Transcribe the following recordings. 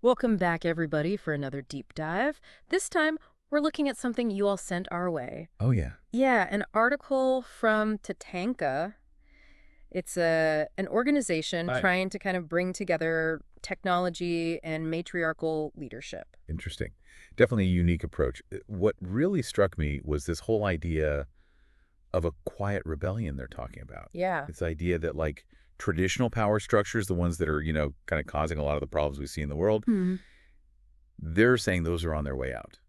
Welcome back, everybody, for another deep dive. This time, we're looking at something you all sent our way. Oh, yeah. Yeah, an article from TATANKA. It's an organization Right. trying to kind of bring together technology and matriarchal leadership. Interesting. Definitely a unique approach. What really struck me was this whole idea of a quiet rebellion they're talking about. Yeah. This idea that, like, traditional power structures, the ones that are, kind of causing a lot of the problems we see in the world, Hmm. they're saying those are on their way out.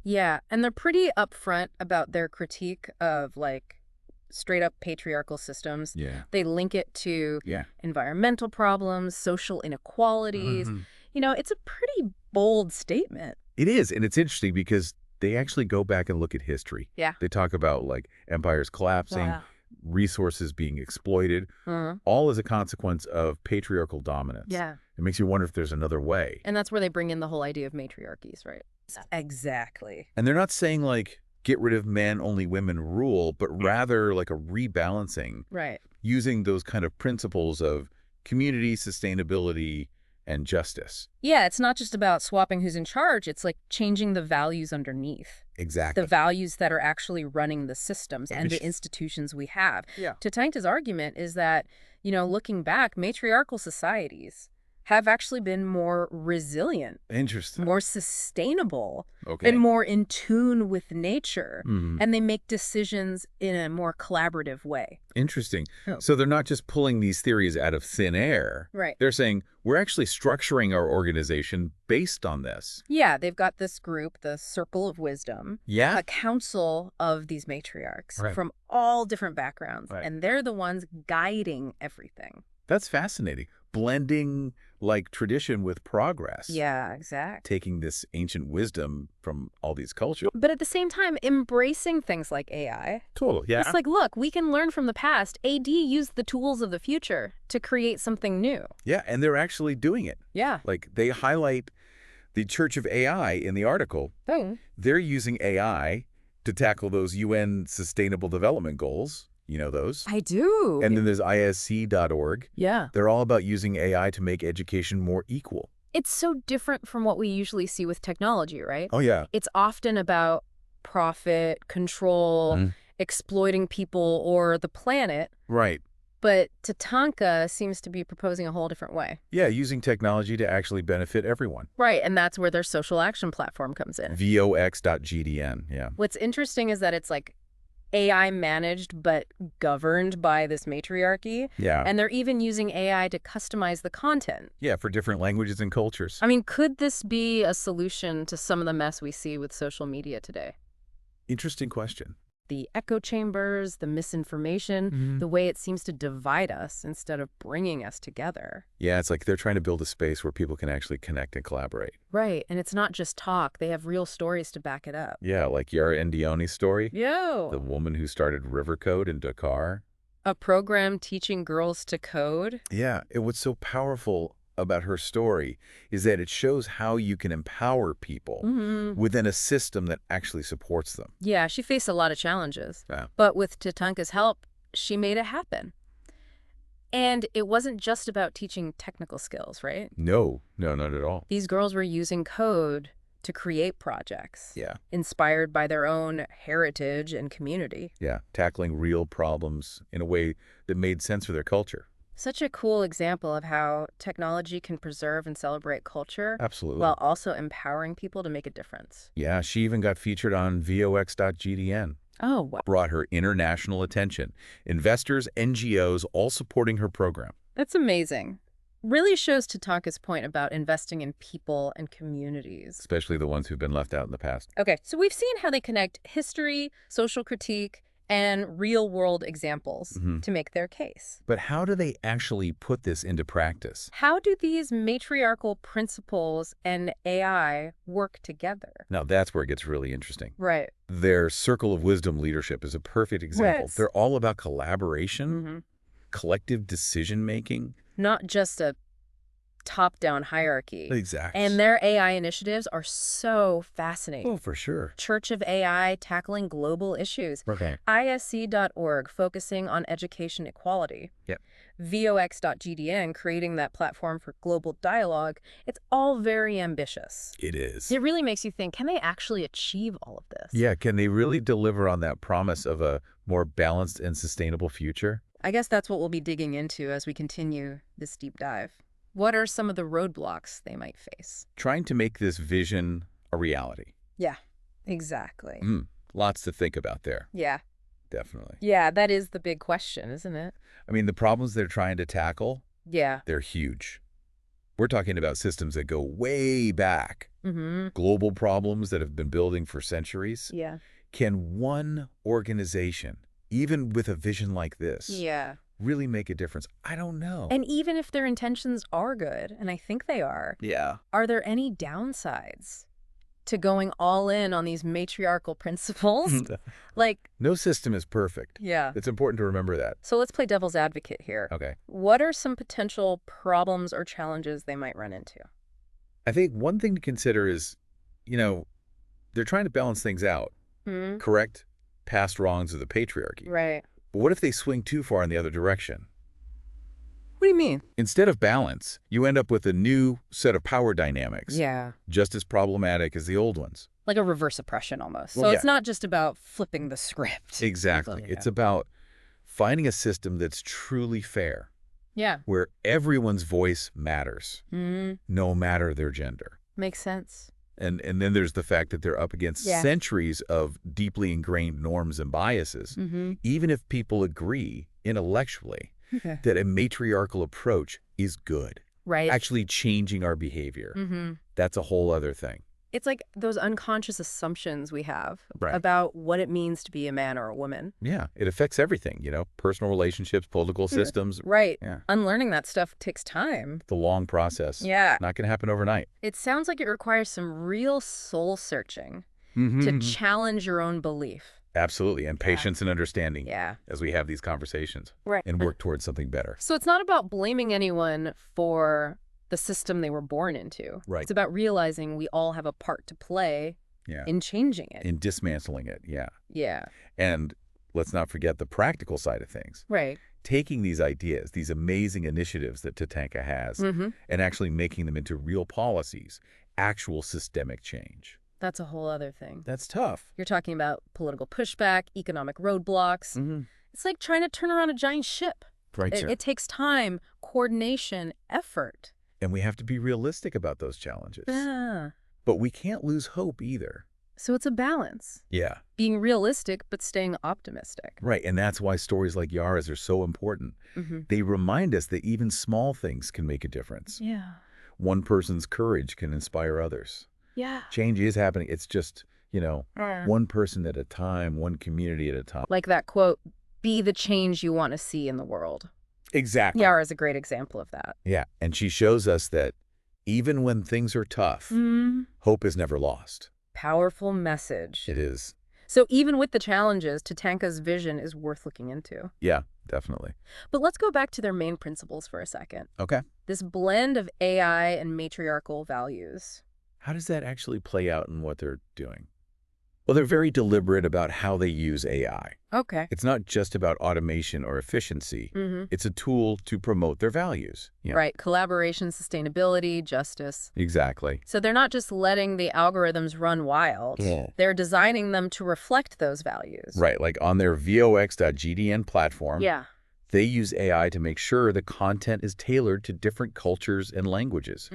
Yeah, and they're pretty upfront about their critique of, like, straight up patriarchal systems. Yeah. They link it to Yeah. environmental problems, social inequalities. Mhm. It's a pretty bold statement. It is, and it's interesting because they actually go back and look at history. Yeah. They talk about, like, empires collapsing, Wow. resources being exploited, Mhm. all as a consequence of patriarchal dominance. Yeah. It makes you wonder if there's another way. And that's where they bring in the whole idea of matriarchies, right? Exactly. And they're not saying, like, get rid of men, only women rule, but rather like a rebalancing, Right. using those kind of principles of community, sustainability, and justice. Yeah, it's not just about swapping who's in charge. It's like changing the values underneath, Exactly. the values that are actually running the systems and the Which- institutions we have. Yeah. Tatanka's argument is that, looking back, matriarchal societies have actually been more resilient, Interesting. more sustainable, Okay. and more in tune with nature. Mhm. And they make decisions in a more collaborative way. Interesting. Oh. So they're not just pulling these theories out of thin air. Right. They're saying, we're actually structuring our organization based on this. Yeah, they've got this group, the Circle of Wisdom, Yeah? a council of these matriarchs Right. from all different backgrounds, Right. and they're the ones guiding everything. That's fascinating. Blending, like, tradition with progress. Yeah, exactly. Taking this ancient wisdom from all these cultures. But at the same time, embracing things like AI. Total, yeah. It's like, look, we can learn from the past. AD used the tools of the future to create something new. Yeah, and they're actually doing it. Yeah. Like, they highlight the Church of AI in the article. Boom. They're using AI to tackle those UN Sustainable Development Goals. You know those? I do. And then there's ISC.org. Yeah. They're all about using AI to make education more equal. It's so different from what we usually see with technology, right? Oh, yeah. It's often about profit, control, Mhm. exploiting people or the planet. Right. But Tatanka seems to be proposing a whole different way. Yeah, using technology to actually benefit everyone. Right, and that's where their social action platform comes in. VOX.GDN, yeah. What's interesting is that it's like AI managed but governed by this matriarchy. Yeah. And they're even using AI to customize the content. Yeah, for different languages and cultures. I mean, could this be a solution to some of the mess we see with social media today? Interesting question. The echo chambers, the misinformation, Mhm. the way it seems to divide us instead of bringing us together. Yeah, it's like they're trying to build a space where people can actually connect and collaborate. Right, and it's not just talk. They have real stories to back it up. Yeah, like Yara Endione's story, the Yo! woman who started River Code in Dakar. A program teaching girls to code? Yeah, and what's so powerful about her story is that it shows how you can empower people within a system that actually supports them. Yeah, she faced a lot of challenges. Yeah. But with Tatanka's help, she made it happen. And it wasn't just about teaching technical skills, right? No, not at all. These girls were using code to create projects. Yeah, Inspired by their own heritage and community. yeah, tackling real problems in a way that made sense for their culture. Such a cool example of how technology can preserve and celebrate culture Absolutely. while also empowering people to make a difference. Yeah, she even got featured on VOX.GDN. Oh, wow. Brought her international attention. Investors, NGOs, all supporting her program. That's amazing. Really shows Tatanka's point about investing in people and communities. Especially the ones who've been left out in the past. Okay, so we've seen how they connect history, social critique, and real-world examples to make their case. But how do they actually put this into practice? How do these matriarchal principles and AI work together? Now, that's where it gets really interesting. Right. Their Circle of Wisdom leadership is a perfect example. Yes. They're all about collaboration, Mm-hmm. collective decision-making. Not just a top-down hierarchy. Exactly. And their AI initiatives are so fascinating. Oh, for sure. Church of AI tackling global issues. Okay. ISC.org focusing on education equality. Yep. VOX.GDN creating that platform for global dialogue. It's all very ambitious. It is. It really makes you think, can they actually achieve all of this? Yeah, can they really deliver on that promise of a more balanced and sustainable future? I guess that's what we'll be digging into as we continue this deep dive. What are some of the roadblocks they might face? Trying to make this vision a reality. Yeah, exactly. Lots to think about there. Yeah. Definitely. Yeah, that is the big question, isn't it? I mean, the problems they're trying to tackle, Yeah. they're huge. We're talking about systems that go way back. Global problems that have been building for centuries. Yeah. Can one organization, even with a vision like this, Yeah. really make a difference? I don't know. And even if their intentions are good, and I think they are there any downsides to going all in on these matriarchal principles? Like, no system is perfect. yeah. It's important to remember that. So let's play devil's advocate here. Okay. What are some potential problems or challenges they might run into? I think one thing to consider is, they're trying to balance things out. Correct past wrongs of the patriarchy. Right. But what if they swing too far in the other direction? What do you mean? Instead of balance, you end up with a new set of power dynamics. Yeah. Just as problematic as the old ones. Like a reverse oppression almost. Well, So yeah. it's not just about flipping the script. Exactly. Yeah. It's about finding a system that's truly fair, Yeah. where everyone's voice matters, no matter their gender. Makes sense. And then there's the fact that they're up against centuries of deeply ingrained norms and biases. Even if people agree intellectually that a matriarchal approach is good, Right. actually changing our behavior, that's a whole other thing. It's like those unconscious assumptions we have Right. about what it means to be a man or a woman. Yeah, it affects everything, personal relationships, political systems. Right. Yeah. Unlearning that stuff takes time. The long process. Yeah. Not going to happen overnight. It sounds like it requires some real soul searching to challenge your own belief. Absolutely. And patience and understanding Yeah. as we have these conversations Right. and work towards something better. So it's not about blaming anyone for the system they were born into. Right. It's about realizing we all have a part to play in changing it. In dismantling it. Yeah. Yeah. And let's not forget the practical side of things. Right. Taking these ideas, these amazing initiatives that TATANKA has, and actually making them into real policies, actual systemic change. That's a whole other thing. That's tough. You're talking about political pushback, economic roadblocks. It's like trying to turn around a giant ship. Right, sir. It takes time, coordination, effort. And we have to be realistic about those challenges. Yeah. But we can't lose hope either. So it's a balance. Yeah. Being realistic, but staying optimistic. Right, and that's why stories like Yara's are so important. They remind us that even small things can make a difference. Yeah. One person's courage can inspire others. Yeah. Change is happening. It's just, one person at a time, one community at a time. Like that quote, be the change you want to see in the world. Exactly. Yara is a great example of that. Yeah, and she shows us that even when things are tough, hope is never lost. Powerful message. It is. So even with the challenges, TATANKA's vision is worth looking into. Yeah, definitely. But let's go back to their main principles for a second. Okay. This blend of AI and matriarchal values. How does that actually play out in what they're doing? Well, they're very deliberate about how they use AI. Okay. It's not just about automation or efficiency. It's a tool to promote their values. Yeah. Right. Collaboration, sustainability, justice. Exactly. So they're not just letting the algorithms run wild. Yeah. They're designing them to reflect those values. Right, like on their VOX.GDN platform, Yeah. they use AI to make sure the content is tailored to different cultures and languages.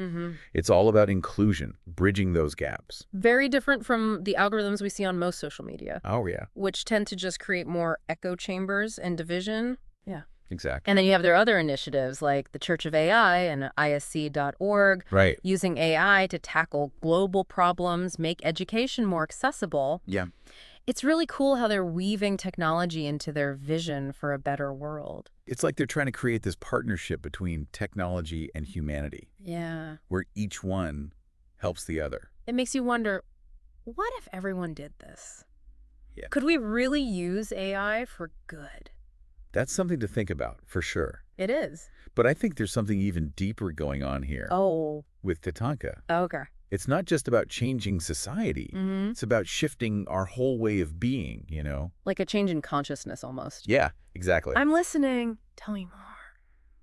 It's all about inclusion, bridging those gaps. Very different from the algorithms we see on most social media. Oh, yeah. Which tend to just create more echo chambers and division. Yeah. Exactly. And then you have their other initiatives like the Church of AI and ISC.org, Right. using AI to tackle global problems, make education more accessible. Yeah. It's really cool how they're weaving technology into their vision for a better world. It's like they're trying to create this partnership between technology and humanity, Yeah. where each one helps the other. It makes you wonder, what if everyone did this? Yeah. Could we really use AI for good? That's something to think about, for sure. It is. But I think there's something even deeper going on here. Oh. With TATANKA. Okay. It's not just about changing society. It's about shifting our whole way of being, you know? Like a change in consciousness almost. Yeah, exactly. I'm listening. Tell me more.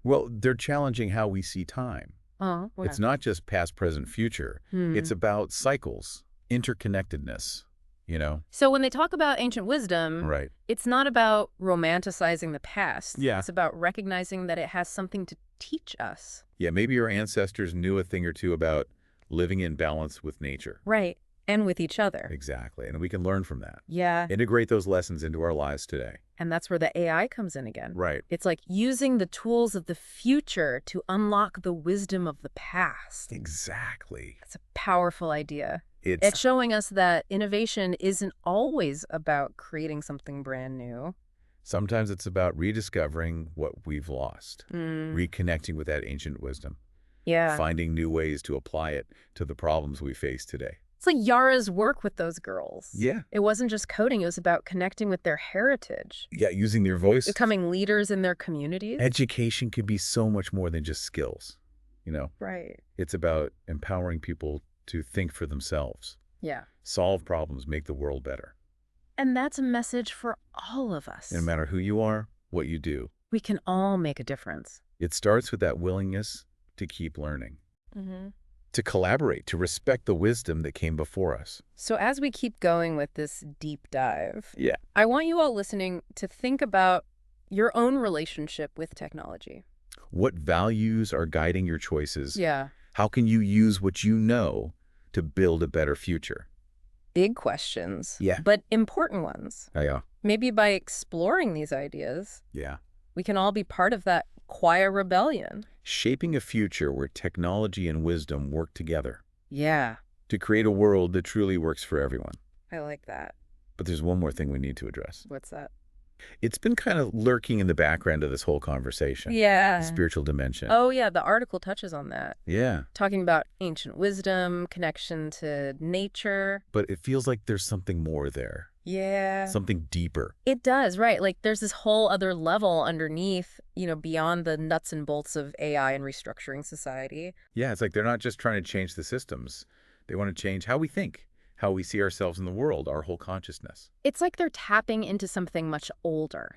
Well, they're challenging how we see time. Oh, okay. It's not just past, present, future. It's about cycles, interconnectedness, you know? So when they talk about ancient wisdom, Right. it's not about romanticizing the past. Yeah. It's about recognizing that it has something to teach us. Yeah, maybe your ancestors knew a thing or two about living in balance with nature. Right. And with each other. Exactly. And we can learn from that. Yeah. Integrate those lessons into our lives today. And that's where the AI comes in again. Right. It's like using the tools of the future to unlock the wisdom of the past. Exactly. It's a powerful idea. It's It's showing us that innovation isn't always about creating something brand new. sometimes it's about rediscovering what we've lost, reconnecting with that ancient wisdom, Yeah. finding new ways to apply it to the problems we face today. It's like Yara's work with those girls. Yeah. It wasn't just coding. It was about connecting with their heritage, Yeah, using their voice. becoming leaders in their communities. Education could be so much more than just skills, you know? Right. It's about empowering people to think for themselves, Yeah. solve problems, make the world better. And that's a message for all of us. No matter who you are, what you do, We can all make a difference. it starts with that willingness to keep learning, to collaborate, to respect the wisdom that came before us. So as we keep going with this deep dive, Yeah. I want you all listening to think about your own relationship with technology. What values are guiding your choices? Yeah. How can you use what you know to build a better future? Big questions. Yeah. But important ones. Yeah. Maybe by exploring these ideas, Yeah. we can all be part of that quiet rebellion. Shaping a future where technology and wisdom work together Yeah. to create a world that truly works for everyone. I like that. But there's one more thing we need to address. What's that? It's been kind of lurking in the background of this whole conversation. Yeah. The spiritual dimension. Oh, yeah. The article touches on that. Yeah. Talking about ancient wisdom, connection to nature. But it feels like there's something more there. Yeah. Something deeper. It does, right. Like there's this whole other level underneath, beyond the nuts and bolts of AI and restructuring society. Yeah, it's like they're not just trying to change the systems. They want to change how we think, how we see ourselves in the world, our whole consciousness. It's like they're tapping into something much older,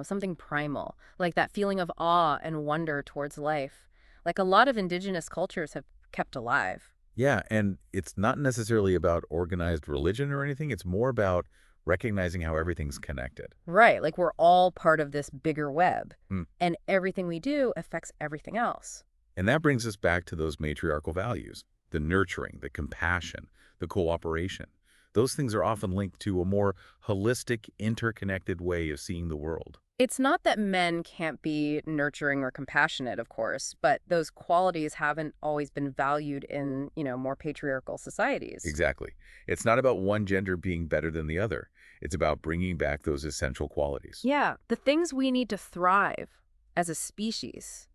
something primal, like that feeling of awe and wonder towards life, like a lot of indigenous cultures have kept alive. Yeah, and it's not necessarily about organized religion or anything. It's more about recognizing how everything's connected. Right, like we're all part of this bigger web, Mm. and everything we do affects everything else. And that brings us back to those matriarchal values, the nurturing, the compassion, the cooperation. Those things are often linked to a more holistic, interconnected way of seeing the world. It's not that men can't be nurturing or compassionate, of course, but those qualities haven't always been valued in, more patriarchal societies. Exactly. It's not about one gender being better than the other. It's about bringing back those essential qualities. Yeah, the things we need to thrive as a species.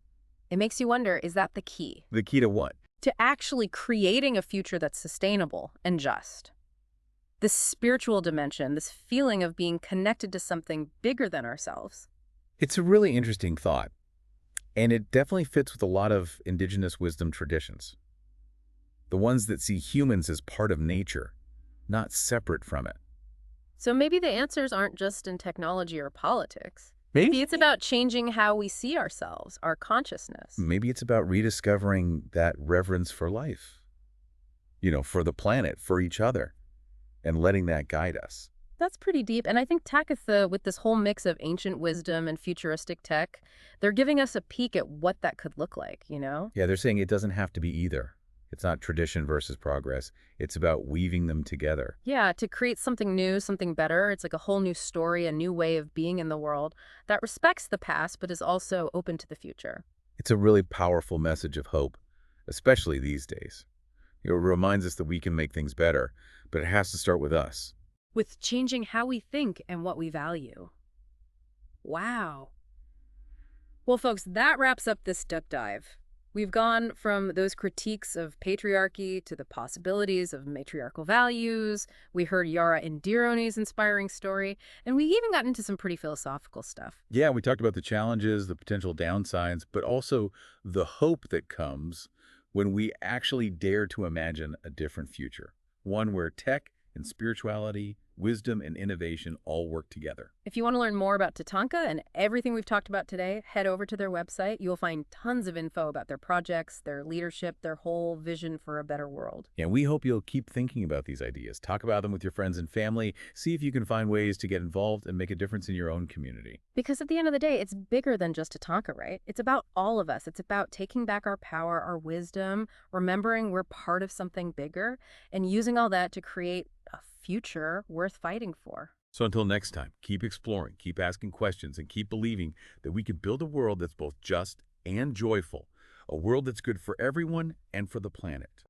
It makes you wonder, is that the key? The key to what? To actually creating a future that's sustainable and just. This spiritual dimension, this feeling of being connected to something bigger than ourselves. It's a really interesting thought, and it definitely fits with a lot of indigenous wisdom traditions. The ones that see humans as part of nature, not separate from it. So maybe the answers aren't just in technology or politics. Maybe Maybe it's about changing how we see ourselves, our consciousness. Maybe it's about rediscovering that reverence for life, for the planet, for each other, and letting that guide us. That's pretty deep. And I think TATANKA, with this whole mix of ancient wisdom and futuristic tech, they're giving us a peek at what that could look like, Yeah, they're saying it doesn't have to be either. It's not tradition versus progress. It's about weaving them together. Yeah, to create something new, something better. It's like a whole new story, a new way of being in the world that respects the past but is also open to the future. It's a really powerful message of hope, especially these days. It reminds us that we can make things better, but it has to start with us. With changing how we think and what we value. Wow. Well, folks, that wraps up this deep dive. We've gone from those critiques of patriarchy to the possibilities of matriarchal values. We heard Yara Indirone's inspiring story, and we even got into some pretty philosophical stuff. Yeah, we talked about the challenges, the potential downsides, but also the hope that comes when we actually dare to imagine a different future, one where tech and spirituality, wisdom and innovation all work together. If you want to learn more about TATANKA and everything we've talked about today, head over to their website. You'll find tons of info about their projects, their leadership, their whole vision for a better world. And we hope you'll keep thinking about these ideas. Talk about them with your friends and family. See if you can find ways to get involved and make a difference in your own community. Because at the end of the day, it's bigger than just TATANKA, right? It's about all of us. It's about taking back our power, our wisdom, remembering we're part of something bigger, and using all that to create a future worth fighting for. So until next time, keep exploring, keep asking questions, and keep believing that we can build a world that's both just and joyful, a world that's good for everyone and for the planet.